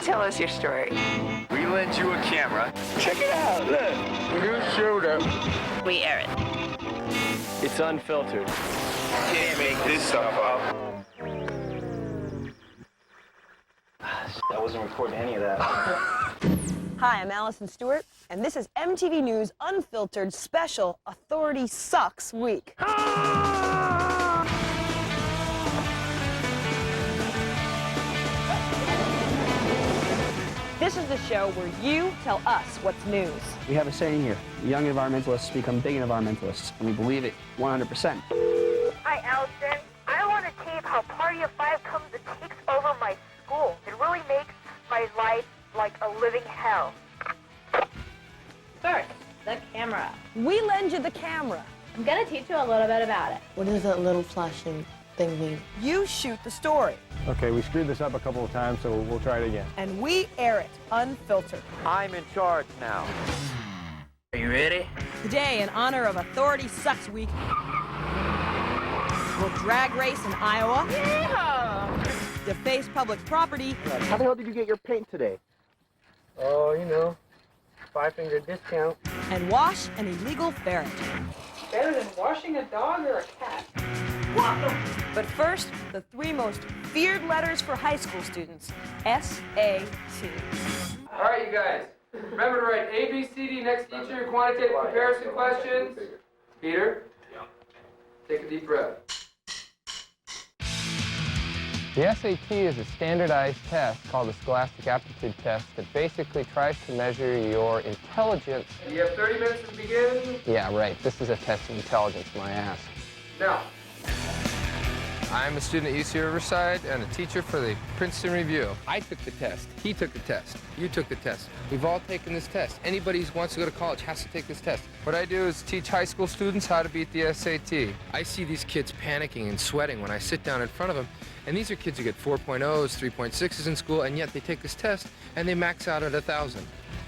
tell us your story. We lent you a camera. Check it out, look. New shooter. We air it. It's unfiltered. Can't make this stuff up. I wasn't recording any of that. Hi, I'm Allison Stewart, and this is MTV News Unfiltered Special Authority Sucks Week. This is the show where you tell us what's news. We have a saying here, young environmentalists become big environmentalists, and we believe it 100%. Hi, Allison. I want to tape how Party of Five comes and takes over my school. It really makes my life like a living hell. First, the camera. We lend you the camera. I'm gonna teach you a little bit about it. What does that little flashing thing mean? You shoot the story. Okay, we screwed this up a couple of times, so we'll try it again. And we air it unfiltered. I'm in charge now. Are you ready? Today, in honor of Authority Sucks Week, we'll drag race in Iowa, deface public property, How the hell did you get your paint today? Oh, you know, 5-finger discount. and wash an illegal ferret. Better than washing a dog or a cat. But first, the three most feared letters for high school students, SAT. All right, you guys. Remember to write A, B, C, D next to each of your quantitative comparison questions. Peter? Take a deep breath. The SAT is a standardized test called the Scholastic Aptitude Test that basically tries to measure your intelligence. You have 30 minutes to begin. Yeah, right. This is a test of intelligence, my ass. Now. I'm a student at UC Riverside and a teacher for the Princeton Review. I took the test. He took the test. You took the test. We've all taken this test. Anybody who wants to go to college has to take this test. What I do is teach high school students how to beat the SAT. I see these kids panicking and sweating when I sit down in front of them. And these are kids who get 4.0s, 3.6s in school, and yet they take this test and they max out at 1,000.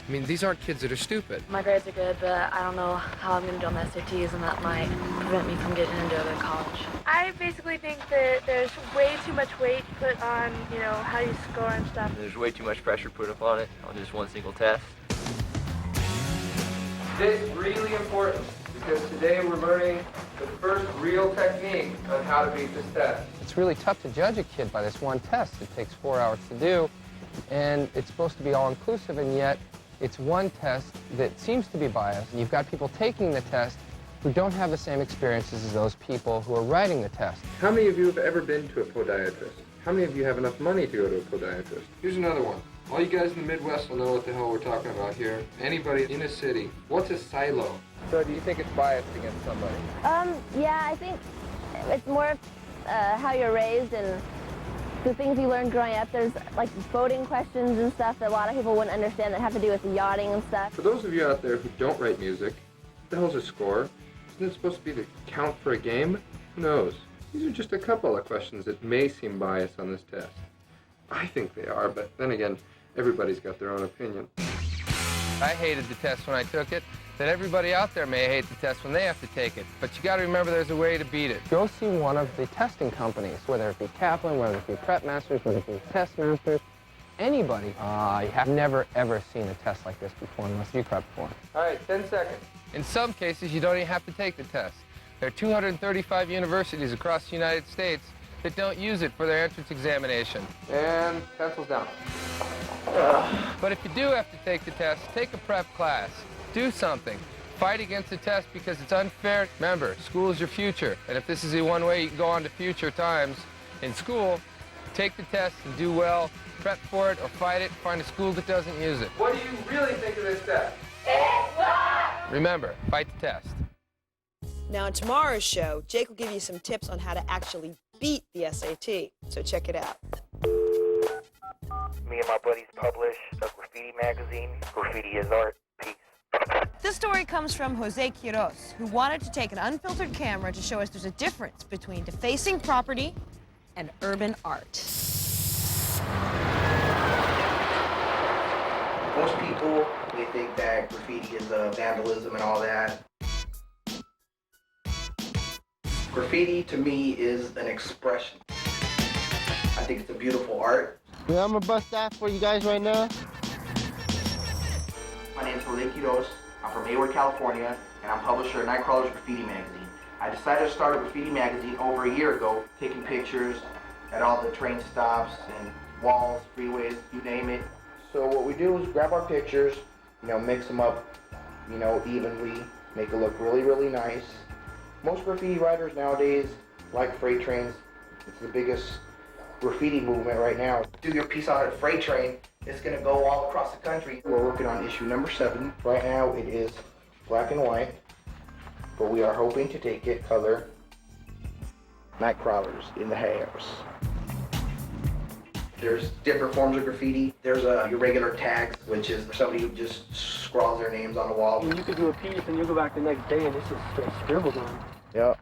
I mean, these aren't kids that are stupid. My grades are good, but I don't know how I'm gonna do on the SATs, and that might prevent me from getting into a good college. I basically think that there's way too much weight put on, you know, how you score and stuff. There's way too much pressure put upon it on just one single test. Today's really important because today we're learning the first real technique on how to beat this test. It's really tough to judge a kid by this one test. It takes 4 hours to do, and it's supposed to be all-inclusive, and yet it's one test that seems to be biased. You've got people taking the test who don't have the same experiences as those people who are writing the test. How many of you have ever been to a podiatrist? How many of you have enough money to go to a podiatrist? Here's another one. All you guys in the Midwest will know what the hell we're talking about here. Anybody in a city, what's a silo? So do you think it's biased against somebody? Yeah, I think it's more of how you're raised and the things you learned growing up. There's like boating questions and stuff that a lot of people wouldn't understand that have to do with yachting and stuff. For those of you out there who don't write music, what the hell's a score? Isn't it supposed to be the count for a game? Who knows? These are just a couple of questions that may seem biased on this test. I think they are, but then again, everybody's got their own opinion. I hated the test when I took it. That everybody out there may hate the test when they have to take it. But you got to remember there's a way to beat it. Go see one of the testing companies, whether it be Kaplan, whether it be Prep Masters, whether it be Test Masters, anybody. You have never, ever seen a test like this before unless you prep for it. All right, 10 seconds. In some cases, you don't even have to take the test. There are 235 universities across the United States that don't use it for their entrance examination. And pencils down. But if you do have to take the test, take a prep class. Do something. Fight against the test because it's unfair. Remember, school is your future. And if this is the one way you can go on to future times in school, take the test and do well. Prep for it or fight it. Find a school that doesn't use it. What do you really think of this test? Remember, fight the test. Now, in tomorrow's show, Jake will give you some tips on how to actually beat the SAT. So check it out. Me and my buddies publish a graffiti magazine. Graffiti is art. Peace. This story comes from Jose Quiroz, who wanted to take an unfiltered camera to show us there's a difference between defacing property and urban art. Most people, they think that graffiti is vandalism and all that. Graffiti, to me, is an expression. I think it's a beautiful art. Yeah, I'm gonna bust that for you guys right now. My name is Jose Quiroz. I'm from Hayward, California, and I'm publisher of Nightcrawler's Graffiti Magazine. I decided to start a graffiti magazine over a year ago, taking pictures at all the train stops and walls, freeways, you name it. So what we do is grab our pictures, mix them up, evenly, make it look really, really nice. Most graffiti writers nowadays like freight trains. It's the biggest graffiti movement right now. Do your piece on a freight train, it's gonna go all across the country. We're working on issue number 7. Right now it is black and white, but we are hoping to take it color. Nightcrawlers in the house. There's different forms of graffiti. There's your regular tags, which is somebody who just scrawls their names on the wall. You could do a piece and you go back the next day and it's just straight scribbled on. Yep.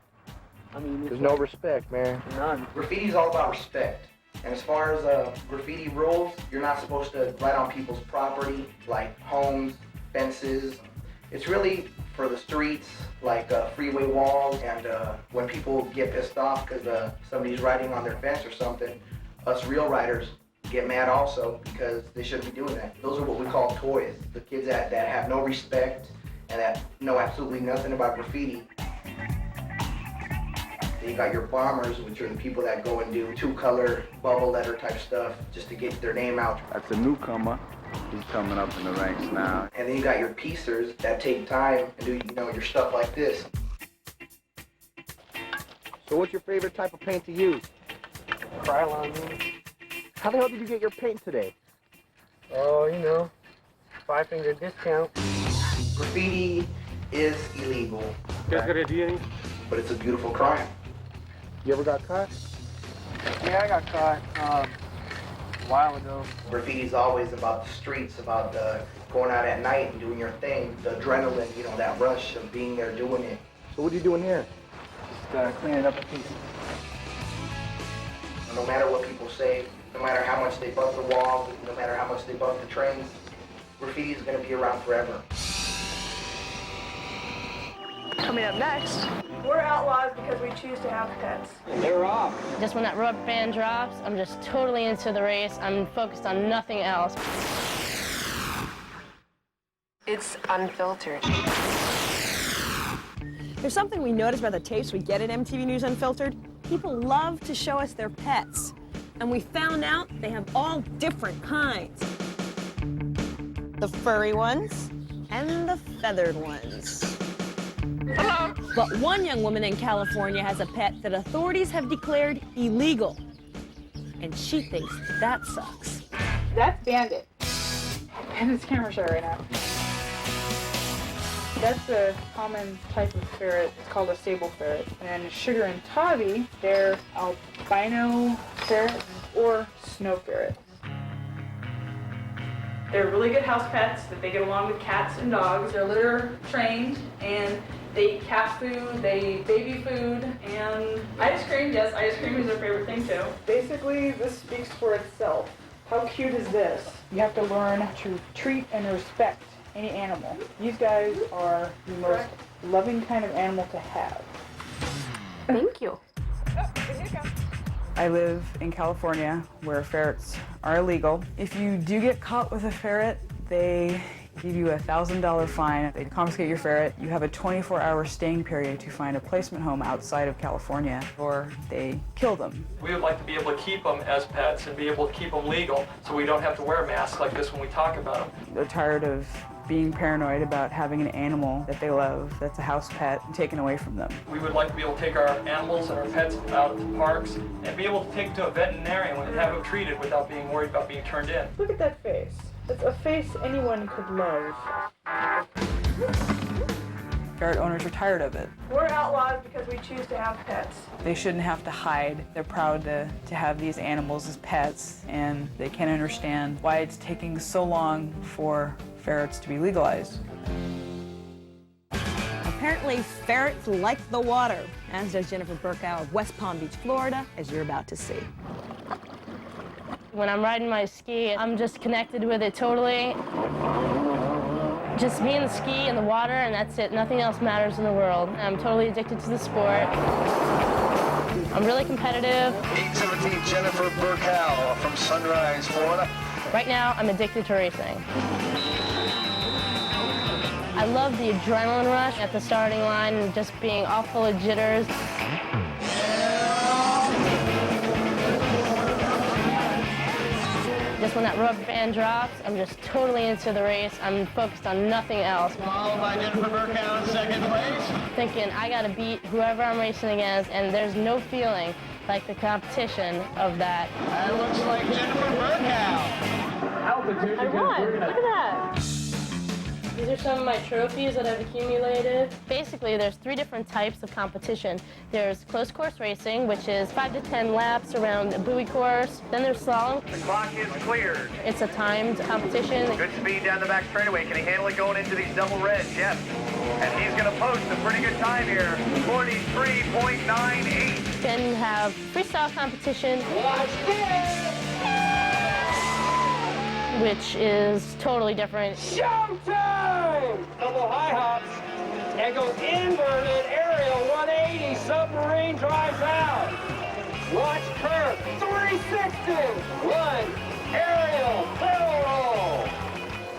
I mean, there's no respect, man. None. Graffiti's all about respect. And as far as graffiti rules, you're not supposed to write on people's property, like homes, fences. It's really for the streets, like freeway walls, and when people get pissed off because somebody's writing on their fence or something, us real writers get mad also because they shouldn't be doing that. Those are what we call toys. The kids that have no respect and that know absolutely nothing about graffiti. Then you got your bombers, which are the people that go and do 2-color bubble letter type stuff just to get their name out. That's a newcomer. He's coming up in the ranks now. And then you got your piecers that take time and do your stuff like this. So what's your favorite type of paint to use? Krylon. How the hell did you get your paint today? Oh, 5-finger discount. Graffiti is illegal. You guys got a DNA? But it's a beautiful crime. You ever got caught? Yeah, I got caught a while ago. Graffiti's always about the streets, about going out at night and doing your thing. The adrenaline, that rush of being there doing it. So what are you doing here? Just cleaning up a piece. No matter what people say, no matter how much they buff the walls, no matter how much they buff the trains, graffiti is going to be around forever. Coming up next, we're outlaws because we choose to have pets. They're off. Just when that rubber band drops, I'm just totally into the race. I'm focused on nothing else. It's unfiltered. There's something we notice by the tapes we get at MTV News Unfiltered. People love to show us their pets. And we found out they have all different kinds. The furry ones and the feathered ones. Hello. But one young woman in California has a pet that authorities have declared illegal. And she thinks that sucks. That's Bandit. Bandit's camera shy right now. That's a common type of ferret. It's called a sable ferret. And Sugar and Tabby, they're albino ferrets or snow ferrets. They're really good house pets that they get along with cats and dogs. They're litter trained and they eat cat food, they eat baby food, and ice cream. Yes, ice cream is their favorite thing too. Basically, this speaks for itself. How cute is this? You have to learn to treat and respect any animal. These guys are the most loving kind of animal to have. Thank you. I live in California where ferrets are illegal. If you do get caught with a ferret, they give you a $1,000 fine. They confiscate your ferret. You have a 24-hour staying period to find a placement home outside of California, or they kill them. We would like to be able to keep them as pets and be able to keep them legal so we don't have to wear masks like this when we talk about them. They're tired of being paranoid about having an animal that they love that's a house pet taken away from them. We would like to be able to take our animals and our pets out to parks and be able to take them to a veterinarian and have them treated without being worried about being turned in. Look at that face. It's a face anyone could love. Ferret owners are tired of it. We're outlaws because we choose to have pets. They shouldn't have to hide. They're proud to have these animals as pets, and they can't understand why it's taking so long for ferrets to be legalized. Apparently, ferrets like the water, as does Jennifer Burkow of West Palm Beach, Florida, as you're about to see. When I'm riding my ski, I'm just connected with it totally. Just me and the ski and the water, and that's it. Nothing else matters in the world. I'm totally addicted to the sport. I'm really competitive. 817 Jennifer Burkow from Sunrise, Florida. Right now, I'm addicted to racing. I love the adrenaline rush at the starting line and just being all full of jitters. Just when that rubber band drops, I'm just totally into the race. I'm focused on nothing else. Followed by Jennifer Burkow in second place. Thinking I gotta beat whoever I'm racing against, and there's no feeling like the competition of that. That looks like Jennifer Burkow. I won! Look at that! These are some of my trophies that I've accumulated. Basically, there's 3 different types of competition. There's closed course racing, which is 5 to 10 laps around a buoy course. Then there's slalom. The clock is cleared. It's a timed competition. Good speed down the back straightaway. Can he handle it going into these double reds? Yes. And he's going to post a pretty good time here, 43.98. Then you have freestyle competition. Watch this! Which is totally different. Showtime! Double high hops and goes inverted aerial 180. Submarine drives out. Watch curve 360. 1 aerial barrel roll.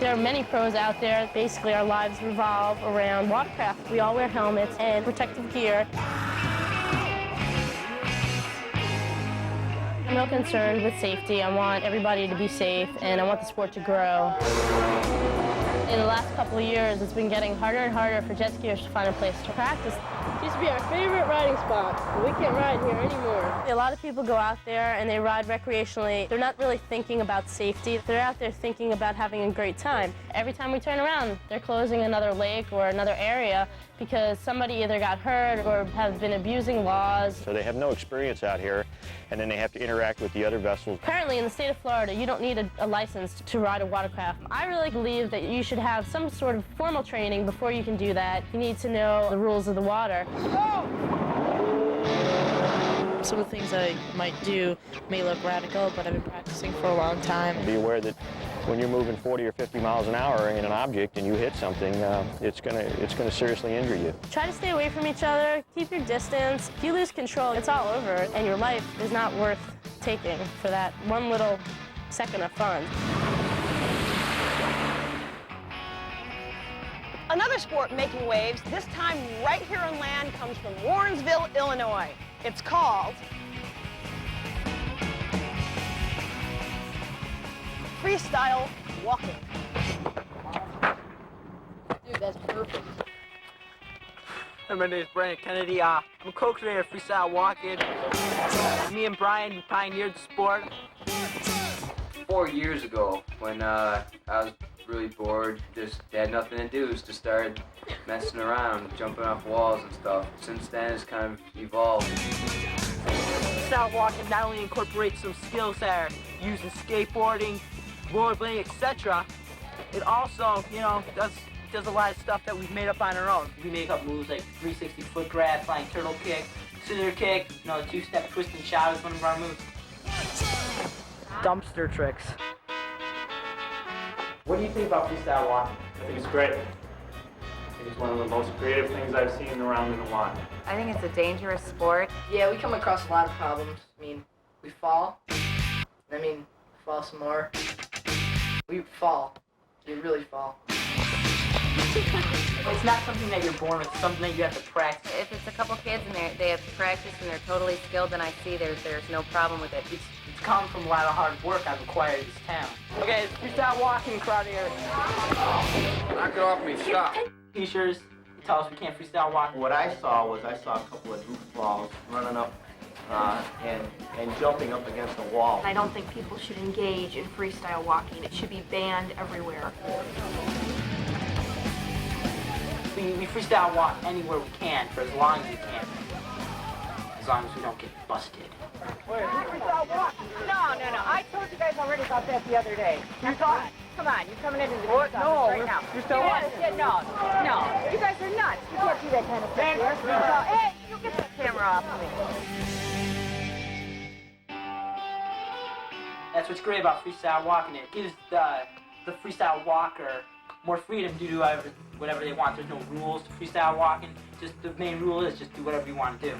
There are many pros out there. Basically, our lives revolve around watercraft. We all wear helmets and protective gear. I'm real concerned with safety. I want everybody to be safe, and I want the sport to grow. In the last couple of years, it's been getting harder and harder for jet skiers to find a place to practice. It used to be our favorite riding spot, but we can't ride here anymore. A lot of people go out there and they ride recreationally. They're not really thinking about safety. They're out there thinking about having a great time. Every time we turn around, they're closing another lake or another area because somebody either got hurt or has been abusing laws. So they have no experience out here, and then they have to interact with the other vessels. Currently, in the state of Florida, you don't need a license to ride a watercraft. I really believe that you should have some sort of formal training before you can do that. You need to know the rules of the water. Some of the things I might do may look radical, but I've been practicing for a long time. Be aware that when you're moving 40 or 50 miles an hour in an object and you hit something, it's gonna seriously injure you. Try to stay away from each other, keep your distance. If you lose control, it's all over, and your life is not worth taking for that one little second of fun. Another sport making waves, this time right here on land, comes from Warrensville, Illinois. It's called freestyle walking. Dude, that's perfect. Hey, my name is Brian Kennedy. I'm a co-creator of freestyle walking. Me and Brian, we pioneered the sport. 4 years ago, when I was really bored, just had nothing to do, was to start messing around, jumping off walls and stuff. Since then, it's kind of evolved. Freestyle walking not only incorporates some skills that are used in skateboarding, rollerblading, etc. It also, does a lot of stuff that we've made up on our own. We make up moves like 360 foot grab, flying turtle kick, scissor kick, the 2-step twist and shout is one of our moves. Dumpster tricks. What do you think about freestyle walking? I think it's great. I think it's one of the most creative things I've seen around in a while. I think it's a dangerous sport. Yeah, we come across a lot of problems. We fall. Fall some more. We fall. You really fall. It's not something that you're born with, it's something that you have to practice. If it's a couple kids and they have to practice and they're totally skilled, then I see there's no problem with it. It's come from a lot of hard work I've acquired in this town. Okay, freestyle walking crowd here. Knock it off me, stop. T-shirts, tell us we can't freestyle walk. What I saw was a couple of goofballs running up and jumping up against a wall. I don't think people should engage in freestyle walking. It should be banned everywhere. We freestyle walk anywhere we can for as long as we can. As long as we don't get busted. Freestyle walk? No. I told you guys already about that the other day. You're gone. Come on, you're coming into the What? No, right now. you're still walking. No. You guys are nuts. You can't do that kind of stuff here. Hey, you get that camera off of me. That's what's great about freestyle walking. It gives the freestyle walker more freedom to do whatever they want. There's no rules to freestyle walking. Just the main rule is just do whatever you want to do.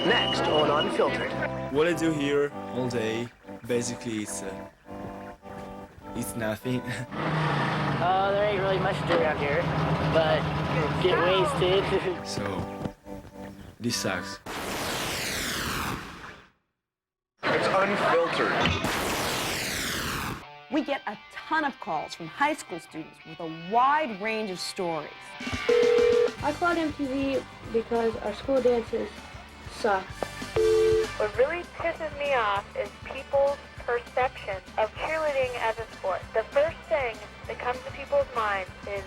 next on Unfiltered. What I do here all day, basically it's nothing. There ain't really much to do around here, but get wasted. So, this sucks. It's Unfiltered. We get a ton of calls from high school students with a wide range of stories. I called MTV because our school dances suck. What really pisses me off is people's perception of cheerleading as a sport. The first thing that comes to people's minds is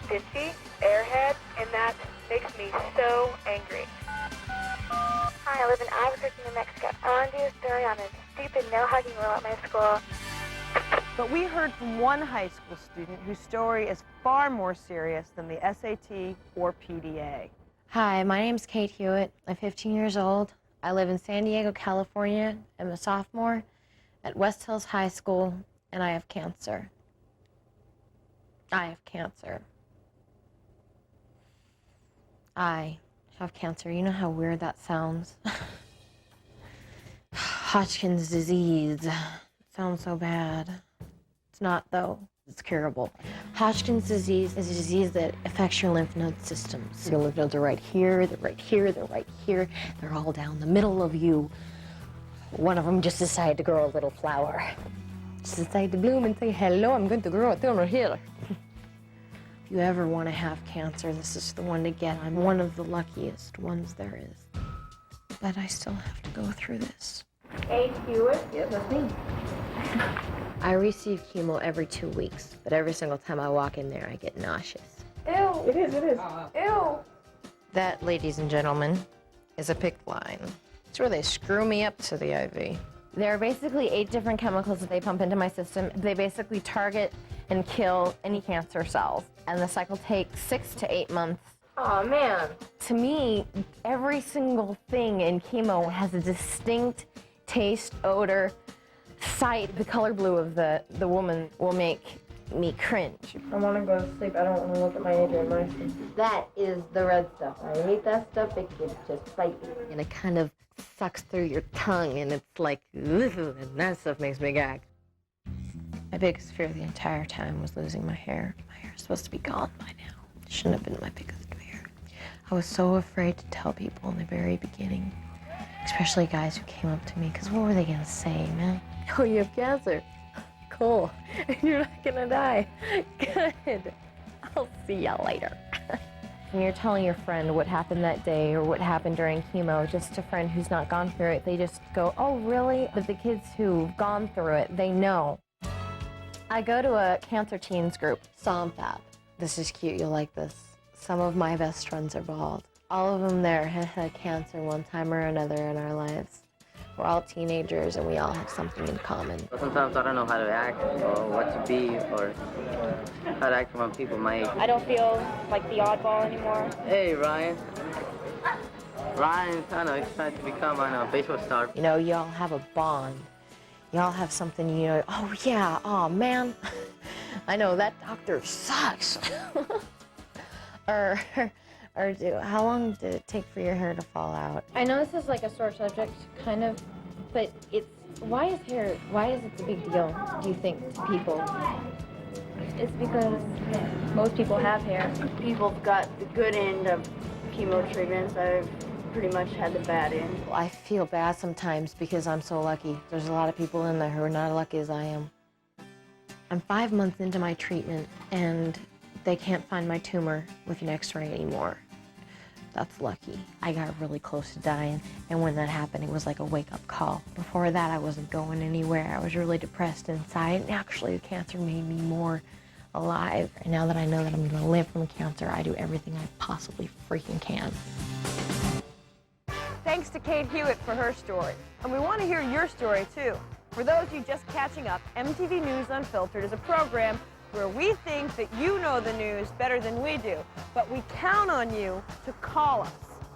ditzy, airhead, and that makes me so angry. Hi, I live in Albuquerque, New Mexico. I want to do a story on a stupid no-hugging rule at my school. But we heard from one high school student whose story is far more serious than the SAT or PDA. Hi, my name's Kate Hewitt. I'm 15 years old. I live in San Diego, California. I'm a sophomore at West Hills High School, and I have cancer. I have cancer. I have cancer. You know how weird that sounds? Hodgkin's disease. It sounds so bad. It's not, though. It's curable. Hodgkin's disease is a disease that affects your lymph node systems. Your lymph nodes are right here, they're right here, they're right here. They're all down the middle of you. One of them just decided to grow a little flower. Just decided to bloom and say, hello, I'm going to grow a tumor here. If you ever want to have cancer, this is the one to get. I'm one of the luckiest ones there is. But I still have to go through this. Kate Hewitt? Yep, that's me. I receive chemo every 2 weeks, but every single time I walk in there, I get nauseous. Ew. It is. Ew. That, ladies and gentlemen, is a PICC line. It's where they screw me up to the IV. There are basically 8 different chemicals that they pump into my system. They basically target and kill any cancer cells, and the cycle takes 6 to 8 months. Aw, man. To me, every single thing in chemo has a distinct taste, odor, sight. The color blue of the woman will make me cringe. I want to go to sleep. I don't want to look at my Adrian Meister. That is the red stuff. I hate that stuff. It gets just spiky. And it kind of sucks through your tongue, and it's like, and that stuff makes me gag. My biggest fear the entire time was losing my hair. My hair is supposed to be gone by now. It shouldn't have been my biggest fear. I was so afraid to tell people in the very beginning, especially guys who came up to me, because what were they going to say, man? Oh, you have cancer. Cool. You're not going to die. Good. I'll see ya later. When you're telling your friend what happened that day or what happened during chemo, just a friend who's not gone through it, they just go, oh, really? But the kids who've gone through it, they know. I go to a cancer teens group, SOMFAP. This is cute, you'll like this. Some of my best friends are bald. All of them there have had cancer one time or another in our lives. We're all teenagers and we all have something in common. Sometimes I don't know how to act or what to be or how to act around people my age. I don't feel like the oddball anymore. Hey, Ryan. Ryan's kind of excited to become a baseball star. You know, y'all have a bond. Y'all have something, you know, oh yeah, oh man, I know that doctor sucks. How long did it take for your hair to fall out? I know this is like a sore subject, kind of, but why is it a big deal, do you think, to people? It's because most people have hair. People have got the good end of chemo treatments. I've pretty much had the bad end. I feel bad sometimes because I'm so lucky. There's a lot of people in there who are not as lucky as I am. I'm 5 months into my treatment and they can't find my tumor with an x-ray anymore. That's lucky. I got really close to dying, and when that happened, it was like a wake-up call. Before that, I wasn't going anywhere. I was really depressed inside, and actually, the cancer made me more alive. And now that I know that I'm gonna live from cancer, I do everything I possibly freaking can. Thanks to Kate Hewitt for her story. And we want to hear your story, too. For those of you just catching up, MTV News Unfiltered is a program where we think that you know the news better than we do, but we count on you to call us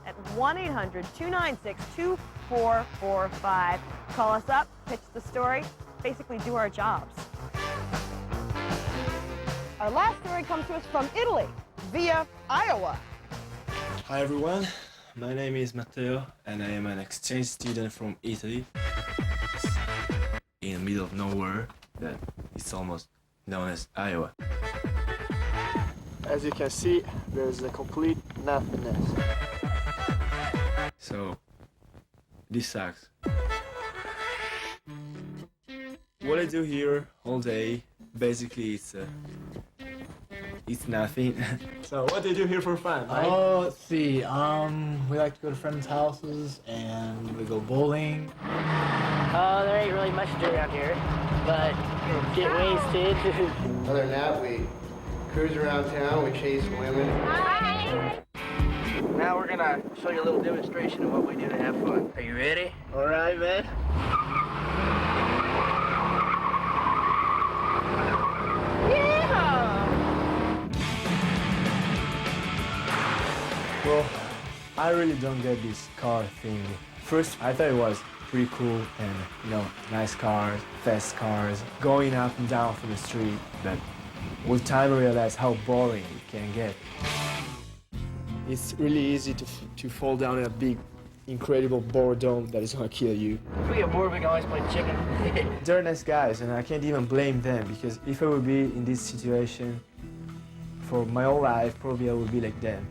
at 1-800-296-2445. Call us up, pitch the story, basically do our jobs. Our last story comes to us from Italy, via Iowa. Hi everyone, my name is Matteo and I am an exchange student from Italy. In the middle of nowhere that is almost known as Iowa. As you can see, there's a complete nothingness. So, this sucks. What I do here all day, basically it's nothing. So what do you do here for fun, Mike? Oh, let's see. We like to go to friends' houses and we go bowling. There ain't really much to do around here, but get wasted. Other than that, we cruise around town, we chase women. Now we're gonna show you a little demonstration of what we do to have fun. Are you ready? All right, man. Well, I really don't get this car thing. First, I thought it was pretty cool and, you know, nice cars, fast cars, going up and down from the street. But with time, I realized how boring it can get. It's really easy to fall down in a big, incredible boredom that is gonna kill you. If we get bored, we can always play chicken. They're nice guys, and I can't even blame them, because if I would be in this situation for my whole life, probably I would be like them.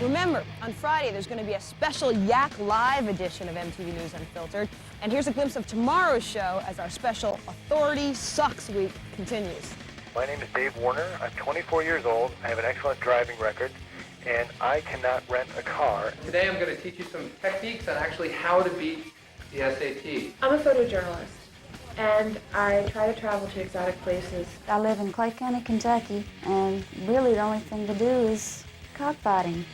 Remember, on Friday, there's going to be a special Yak Live edition of MTV News Unfiltered. And here's a glimpse of tomorrow's show as our special Authority Sucks Week continues. My name is Dave Warner. I'm 24 years old. I have an excellent driving record, and I cannot rent a car. Today I'm going to teach you some techniques on actually how to beat the SAT. I'm a photojournalist, and I try to travel to exotic places. I live in Clay County, Kentucky, and really the only thing to do is cockfighting.